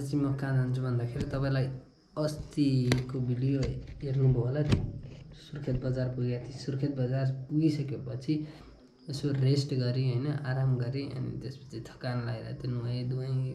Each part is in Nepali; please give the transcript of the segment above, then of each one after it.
चाहिँ म कहाँ जान्छु भन्दाखेरि तपाईँलाई अस्तिको भिडियो हेर्नुभयो होला नि, सुर्खेत बजार पुगेको थिएँ। सुर्खेत बजार पुगिसकेपछि यसो रेस्ट गरेँ होइन, आराम गरेँ। अनि त्यसपछि थकान लागेर त्यो नुहाएँ धुवाएँ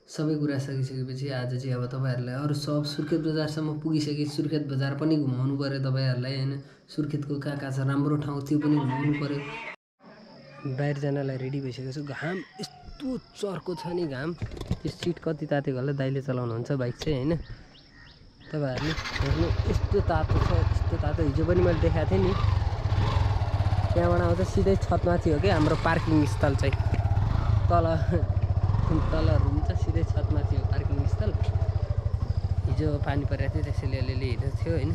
सबै कुरा सकिसकेपछि आज चाहिँ अब तपाईँहरूलाई अरू सब सुर्खेत बजारसम्म पुगिसकेँ। सुर्खेत बजार पनि घुमाउनु पऱ्यो तपाईँहरूलाई होइन, सुर्खेतको कहाँ कहाँ छ राम्रो ठाउँ त्यो पनि घुमाउनु पऱ्यो। बाहिर जानलाई रेडी भइसकेको छु। घाम यस्तो चर्को छ नि, घाम त्यो सिट कति तातेको होला। दाइले चलाउनुहुन्छ बाइक चाहिँ होइन, तपाईँहरूले हेर्नु यस्तो तातो छ, यस्तो तातो। हिजो पनि मैले देखाएको थिएँ नि, त्यहाँबाट आउँदा सिधै छतमाथि हो कि हाम्रो पार्किङ स्थल चाहिँ। तल रुम छ, सिधै छतमाथि हो पार्किङ स्थल। हिजो पानी परेको थियो त्यसैले अलिअलि हिँडेको थियो होइन।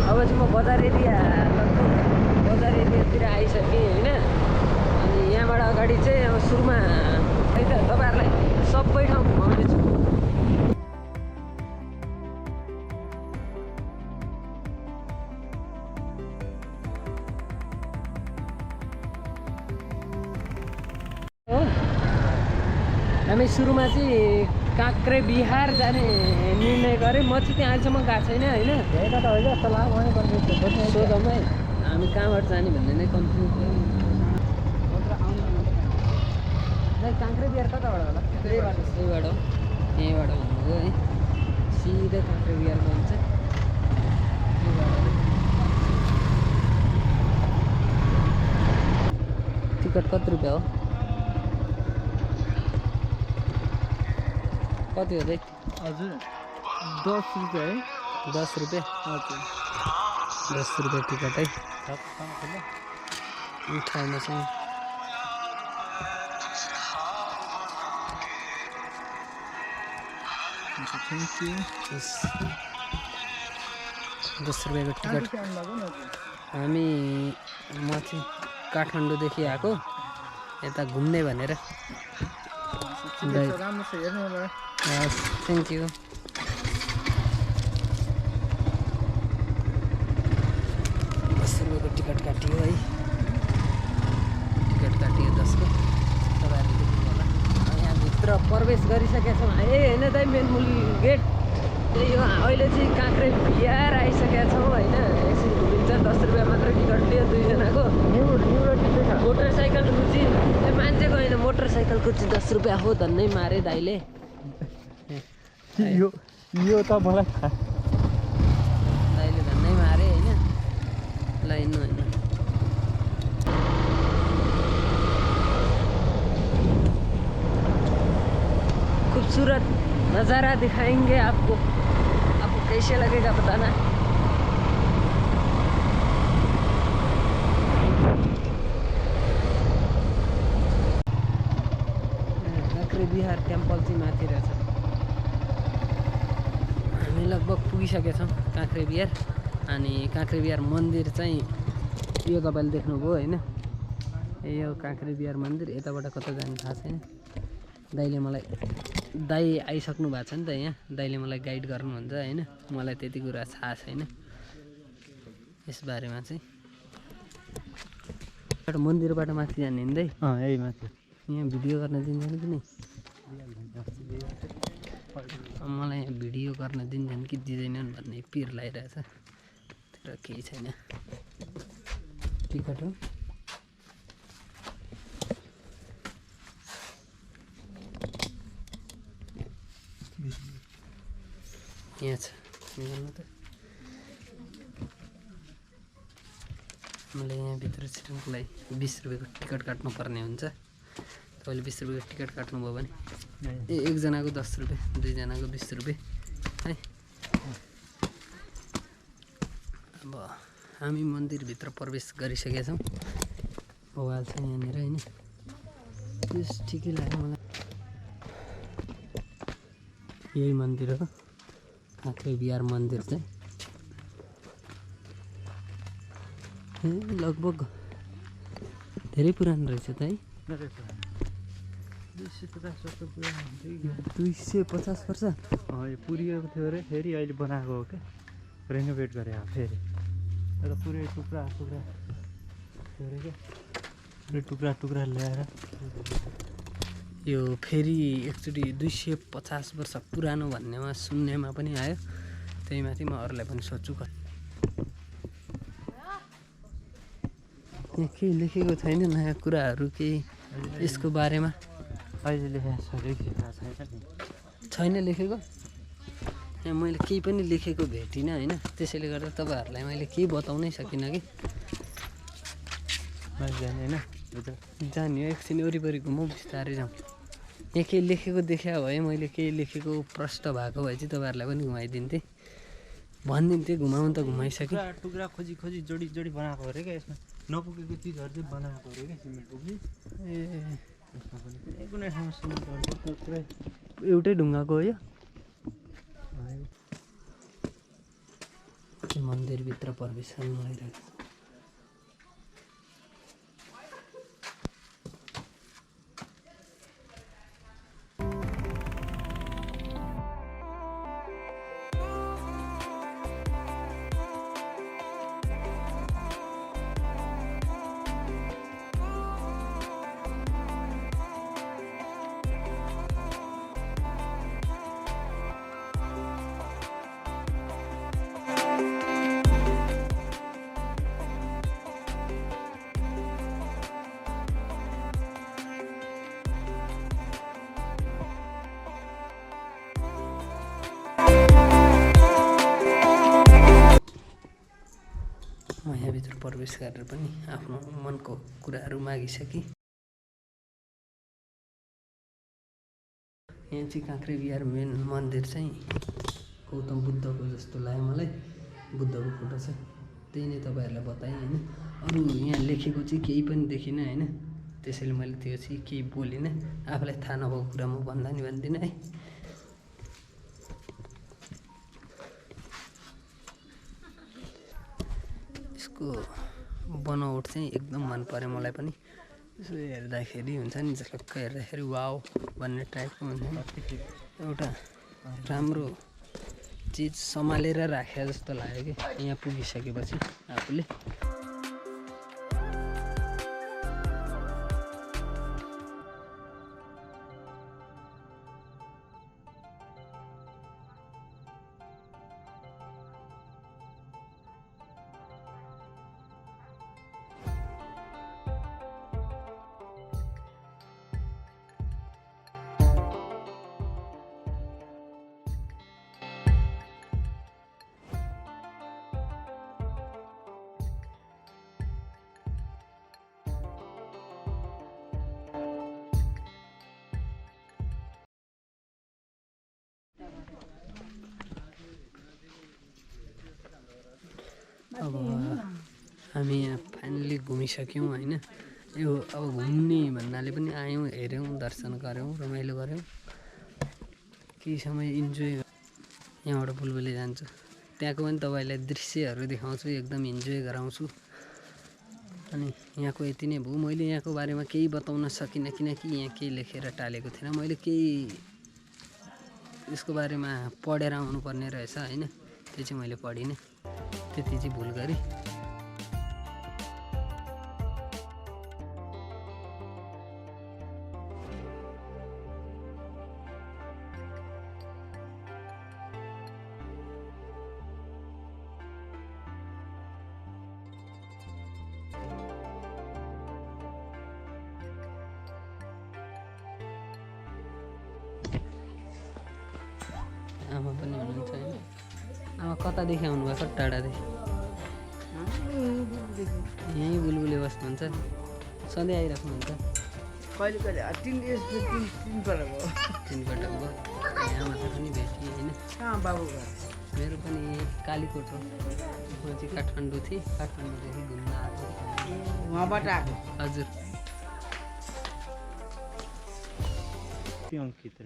अब चाहिँ म बजार एरियातिर आइसकेँ होइन। अनि यहाँबाट अगाडि चाहिँ अब सुरुमा है त तपाईँहरूलाई सबै ठाउँ घुमाउनेछु। हामी सुरुमा चाहिँ काँक्रे बिहार जाने निर्णय गरेँ। म चाहिँ त्यहाँ अहिलेसम्म गएको छैन होइन। हेर्दा त होइन जस्तो लाग्यो। सोधौँ है हामी कहाँबाट जाने भन्ने नै कन्फ्युज भयो। काँक्रे बिहार कताबाट होला? त्यहीबाट हो, यहीँबाट भन्नुभयो है। सिधै काँक्रे बिहार जान्छ। टिकट कति रुपियाँ हो? कति हो दाइ? हजुर 10 रुपियाँ है। 10 रुपियाँ? हजुर 10 रुपियाँ टिकट है। ठाउँमा चाहिँ थ्याङ्क यू। 10 रुपियाँको टिकट। हामी म चाहिँ काठमाडौँदेखि आएको यता घुम्ने भनेर। राम्रो छ हेर्नु होला। Thank you. 10 रुपियाँको टिकट काटियो है। टिकट काटियो 10 को। तपाईँहरूले देख्नु होला यहाँभित्र प्रवेश गरिसकेका छौँ। ए होइन दाइ, मेन मूल गेट त्यही हो। अहिले चाहिँ काँक्रे बिहार आइसकेका छौँ होइन। एकछिन घुमिन्छ। 10 रुपियाँ मात्र टिकट लियो दुईजनाको। मोटरसाइकल रुचि मान्छेको होइन, मोटरसाइकलको चाहिँ 10 रुपियाँ हो धन्नै मारे दाइले। यो त मलाई दाइले धन्नै मारे होइन। ल हिँड्नु होइन। खूबसूरत नज़ारा दिखाएंगे आपको कैसे लगेगा बताना। काँक्रे बिहार टेम्पल चाहिँ माथि रहेछ। हामी लगभग पुगिसकेका छौँ काँक्रे बिहार। अनि काँक्रे बिहार मन्दिर चाहिँ यो तपाईँले देख्नुभयो होइन। यो काँक्रे बिहार मन्दिर। यताबाट कता जाने थाहा छैन। दाइ आइसक्नु भएको छ नि त यहाँ। दाइले मलाई गाइड गर्नुहुन्छ होइन। मलाई त्यति कुरा थाहा छैन यसबारेमा चाहिँ। मन्दिरबाट माथि जाने नि दाइ? यही माथि। यहाँ भिडियो गर्न दिन्छन् कि नै? मलाई यहाँ भिडियो गर्न दिन्छन् कि दिँदैनन् भन्ने पिर लागिरहेछ। तर केही छैन। टिकट हो। यहाँ छ हेर्नु त। मलाई यहाँभित्र छिर्नुको लागि 20 रुपियाँको टिकट काट्नुपर्ने हुन्छ। तपाईँले 20 रुपियाँको टिकट काट्नुभयो भने एकजनाको 10 रुपियाँ, दुईजनाको 20 रुपियाँ है। अब हामी मन्दिरभित्र प्रवेश गरिसकेका छौँ। भगवान छ यहाँनिर होइन। त्यस ठिकै लाग्यो मलाई। यही मन्दिर हो काँक्रे बिहार मन्दिर चाहिँ। लगभग धेरै पुरानो रहेछ त है। 250 वर्ष पुरानो हुन्छ कि 250 वर्ष यो पुरिएको थियो अरे फेरि अहिले बनाएको हो क्या रेनोभेट गरे फेरि तर पुरै टुक्रा टुक्रा थियो अरे क्या पुरै टुक्रा टुक्रा ल्याएर यो फेरि एकचोटि 250 वर्ष पुरानो भन्नेमा सुन्नेमा पनि आयो त्यही माथि म अरूलाई पनि सोध्छु यहाँ केही लेखेको छैन नयाँ कुराहरू केही यसको बारेमा अहिले लेखेको छैन लेखेको यहाँ मैले केही पनि लेखेको भेटिनँ होइन त्यसैले गर्दा तपाईँहरूलाई मैले केही बताउनै सकिनँ कि होइन जाने हो एकछिन वरिपरि घुमौँ बिस्तारै जाउँ यहाँ केही लेखेको देखा भए मैले केही लेखेको प्रष्ट भएको भए चाहिँ तपाईँहरूलाई पनि घुमाइदिन्थेँ भनिदिन्थेँ घुमाउनु त घुमाइसकेँ टुक्रा खोजी खोजी जोडी जोडी बनाएको अरे क्या यसमा नपुगेको चिजहरू चाहिँ बनाएको अरे क्या सिमेन्ट पुग्ने यसमा पनि कुनै ठाउँमा सिमेन्टहरू पुरै एउटै ढुङ्गाको हो यो मन्दिरभित्र प्रवेश गर्नु भइरहेको म यहाँभित्र प्रवेश गरेर पनि आफ्नो मनको कुराहरू मागिसकेँ यहाँ चाहिँ काँक्रे बिहार मेन मन्दिर चाहिँ गौतम बुद्धको जस्तो लाग्यो मलाई बुद्धको फोटो छ त्यही नै तपाईँहरूलाई बताएँ होइन अरू यहाँ लेखेको चाहिँ केही पनि देखिनँ होइन त्यसैले मैले त्यो चाहिँ केही बोलिनँ आफूलाई थाहा नभएको कुरा म भन्दा नि भन्दिनँ है यसको बनावट चाहिँ एकदम मन पर्यो मलाई पनि यसो हेर्दाखेरि हुन्छ नि झलक्क हेर्दाखेरि वाउ भन्ने टाइपको हुन्छ नि एउटा राम्रो चिज सम्हालेर राखे जस्तो लाग्यो कि यहाँ पुगिसकेपछि आफूले अब हामी यहाँ फाइनली घुमिसक्यौँ होइन यो अब घुम्ने भन्नाले पनि आयौँ हेऱ्यौँ दर्शन गऱ्यौँ रमाइलो गऱ्यौँ केही समय इन्जोय यहाँबाट बुलबुले जान्छु त्यहाँको पनि तपाईँलाई दृश्यहरू देखाउँछु एकदम इन्जोय गराउँछु अनि यहाँको यति नै भयो मैले यहाँको बारेमा केही बताउन सकिनँ किनकि यहाँ केही लेखेर टालेको थिएन मैले केही यसको बारेमा पढेर आउनुपर्ने रहेछ होइन त्यो चाहिँ मैले पढिनँ त्यति चाहिँ भुल गरेँ आमा पनि हुनुहुन्छ होइन आमा कतादेखि आउनुभएको टाढादेखि यहीँ बुलबुले बस्नुहुन्छ सधैँ आइराख्नुहुन्छ कहिले कहिले तिनपल्ट भयो आमालाई पनि भेटेँ होइन बाबु मेरो पनि कालीकोट हो म चाहिँ काठमाडौँ थिएँ काठमाडौँदेखि घुम्न आएको उहाँबाट आएको हजुर अङ्कित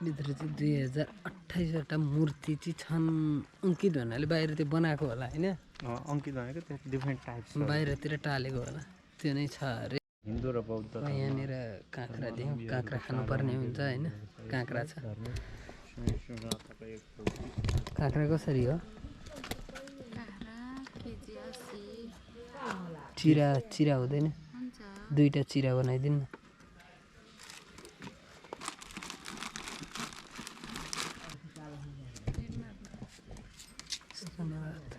भित्र चाहिँ 2028वटा मूर्ति चाहिँ छन् अङ्कित भन्नाले बाहिर त्यो बनाएको होला होइन अङ्कित भनेको त्यो डिफ्रेन्ट टाइप्स बाहिरतिर टालेको होला त्यो नै छ अरे हिन्दू र बौद्ध यहाँनिर काँक्रा दिउँ काँक्रा खानुपर्ने हुन्छ होइन काँक्रा छ काँक्रा कसरी हो चिरा चिरा हुँदैन दुईटा चिरा बनाइदिनु न धन्यवाद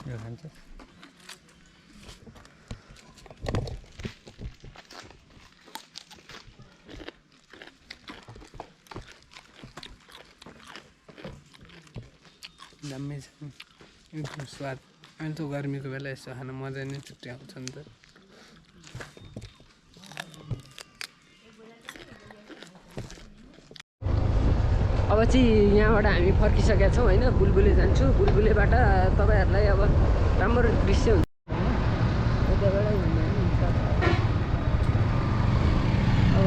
यो खान्छ दामी छ एकदम स्वाद अहिले त गर्मीको बेला यसो खान मजा नै छुट्टै आउँछ नि त अब चाहिँ यहाँबाट हामी फर्किसकेका छौँ होइन बुलबुले जान्छु बुलबुलेबाट तपाईँहरूलाई अब राम्रो दृश्य हुन्छ अब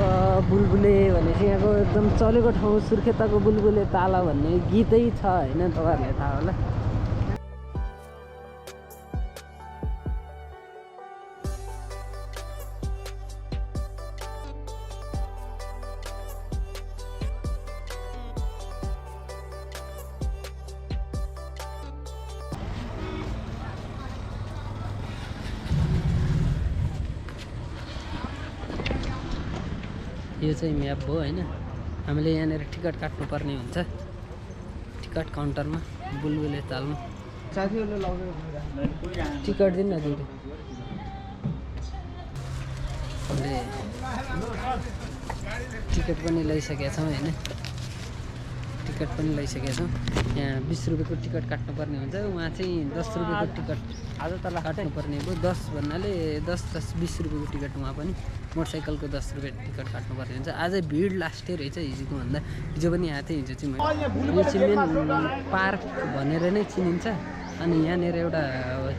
बुलबुले भनेपछि यहाँको एकदम चलेको ठाउँ सुर्खेतको बुलबुले ताल भन्ने गीतै छ होइन तपाईँहरूलाई थाहा होला यो चाहिँ म्याप हो होइन हामीले यहाँनिर टिकट काट्नुपर्ने हुन्छ टिकट काउन्टरमा बुलबुले तालमा टिकट दिनु न दिदी हामीले टिकट पनि लैसकेका छौँ होइन टिकट पनि लैसकेका छौँ यहाँ 20 रुपियाँको टिकट काट्नुपर्ने हुन्छ उहाँ चाहिँ 10 रुपियाँको टिकट आज त काट्नुपर्ने भयो 10 भन्नाले 10-20 रुपियाँको टिकट उहाँ पनि मोटरसाइकलको 10 रुपियाँ टिकट काट्नुपर्ने हुन्छ आज भिड लास्टै रहेछ हिजोको भन्दा हिजो पनि आएको थिएँ हिजो चाहिँ मैले यो चाहिँ मेन पार्क भनेर नै चिनिन्छ अनि यहाँनिर एउटा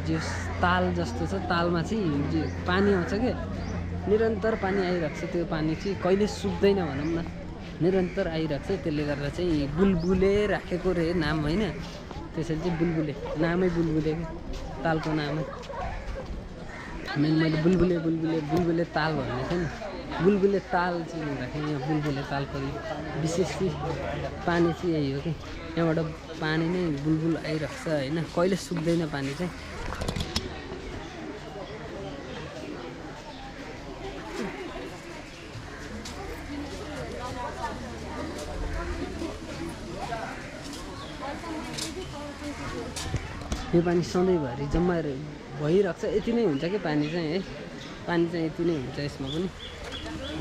जो ताल जस्तो छ तालमा चाहिँ पानी आउँछ कि निरन्तर पानी आइरहेको छ त्यो पानी चाहिँ कहिले सुक्दैन भनौँ न निरन्तर आइरहेको छ त्यसले गर्दा चाहिँ बुलबुले राखेको रे नाम होइन त्यसरी चाहिँ बुलबुले नामै बुलबुले तालको नामै मेन मैले बुलबुले ताल भन्ने थिएँ नि बुलबुले ताल चाहिँ हुँदाखेरि यहाँ बुलबुले तालको विशेष चाहिँ पानी चाहिँ यही हो कि यहाँबाट पानी नै बुलबुल आइरहेको छ होइन कहिले सुक्दैन पानी चाहिँ यो पानी सधैँभरि जम्मा भइरहेको छ यति नै हुन्छ कि पानी चाहिँ है पानी चाहिँ यति नै हुन्छ यसमा पनि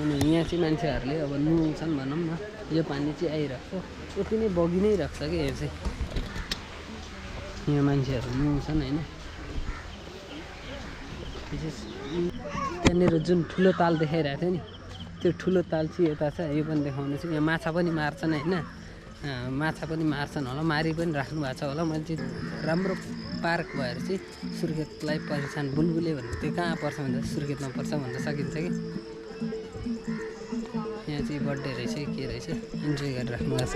अनि यहाँ चाहिँ मान्छेहरूले अब नुहाउँछन् भनौँ न यो पानी चाहिँ आइरहेको छ यति नै बगि नै रहेको छ कि यो चाहिँ यहाँ मान्छेहरू नुहाउँछन् होइन विशेष त्यहाँनिर जुन ठुलो ताल देखाइरहेको थियो नि त्यो ठुलो ताल चाहिँ यता छ यो पनि देखाउनु छ यहाँ माछा पनि मार्छन् होइन माछा पनि मार्छन् होला मारि पनि राख्नु भएको छ होला मैले चाहिँ राम्रो पार्क भएर चाहिँ सुर्खेतलाई पहिचान बुलबुले भन्ने त्यो कहाँ पर्छ भन्दा सुर्खेतमा पर्छ भन्न सकिन्छ कि यहाँ चाहिँ बर्थडे रहेछ के रहेछ इन्जोय गरेर राख्नु भएको छ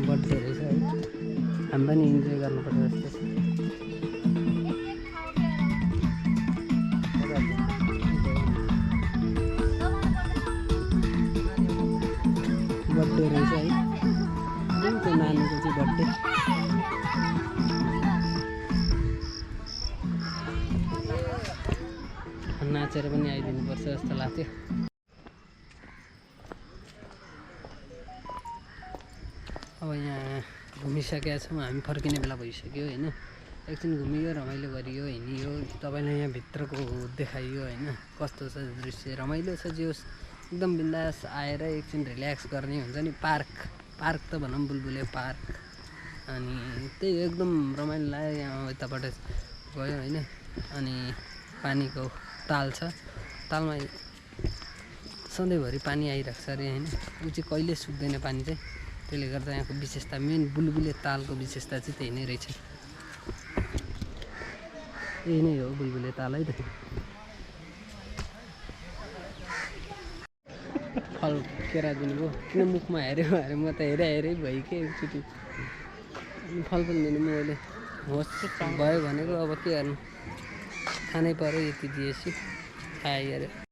बर्थडे रहेछ है हामी पनि इन्जोय गर्नुपर्छ जस्तो छ बर्थडे रहेछ है त्यो नानीको चाहिँ बर्थडे नाचेर पनि आइदिनुपर्छ जस्तो लाग्थ्यो अब यहाँ घुमिसकेका छौँ हामी फर्किने बेला भइसक्यो होइन एकछिन घुमियो रमाइलो गरियो हिँडियो तपाईँलाई यहाँ भित्रको देखाइयो होइन कस्तो छ दृश्य रमाइलो छ जे होस् एकदम बिन्दास आएर एकछिन रिल्याक्स गर्ने हुन्छ नि पार्क त भनौँ बुलबुले पार्क अनि त्यही एकदम रमाइलो लाग्यो यहाँ यताबाट गयो होइन अनि पानीको ताल छ तालमा सधैँभरि पानी आइरहेको छ अरे होइन ऊ चाहिँ कहिले सुक्दैन पानी चाहिँ त्यसले गर्दा यहाँको विशेषता मेन बुलबुले तालको विशेषता चाहिँ त्यही नै रहेछ यही नै हो बुलबुले ताल है त फल केरा दिनुभयो किन मुखमा हेऱ्यो अरे म त हेरै भइ के एकचोटि अनि फल पनि दिनु मैले होस् भयो भनेको अब के गर्नु खानै पर्यो यति दिएपछि खायो अरे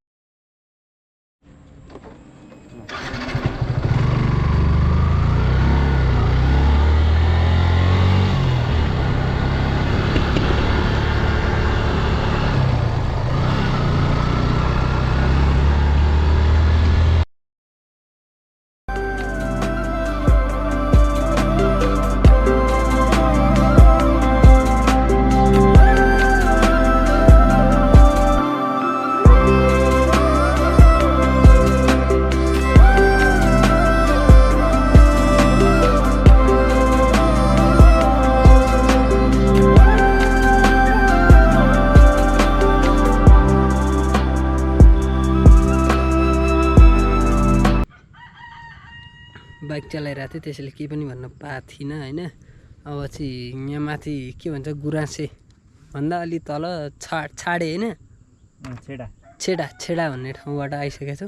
बाइक चलाइरहेको थिएँ त्यसैले केही पनि भन्न पाएको थिइनँ होइन अब चाहिँ यहाँ माथि के भन्छ गुराँसे भन्दा अलि तल छाडे होइन छेडा भन्ने ठाउँबाट आइसकेको छु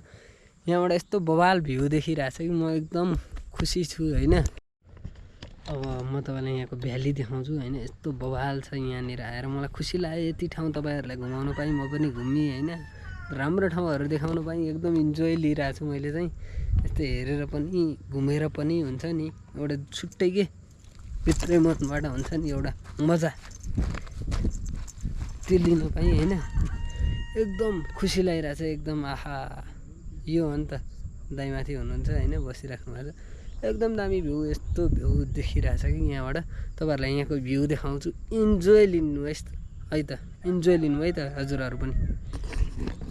यहाँबाट यस्तो बवाल भ्यू देखिरहेको छ कि म एकदम खुसी छु होइन अब म तपाईँलाई यहाँको भ्याली देखाउँछु होइन यस्तो बवाल छ यहाँनिर आएर मलाई खुसी लाग्यो यति ठाउँ तपाईँहरूलाई घुमाउनु पाएँ म पनि घुमेँ होइन राम्रो ठाउँहरू देखाउनु पाएँ एकदम इन्जोय लिइरहेको छु मैले चाहिँ यस्तो हेरेर पनि घुमेर पनि हुन्छ नि एउटा छुट्टै के भित्रै मनबाट हुन्छ नि एउटा मजा त्यो लिनु पाएँ होइन एकदम खुसी लागिरहेको छ एकदम आहा यो हो नि त दाइमाथि हुनुहुन्छ होइन बसिराख्नु भएको छ एकदम दामी भ्यू यस्तो भ्यू देखिरहेछ कि यहाँबाट तपाईँहरूलाई यहाँको भ्यू देखाउँछु इन्जोय लिनु है त इन्जोय लिनु है त हजुरहरू पनि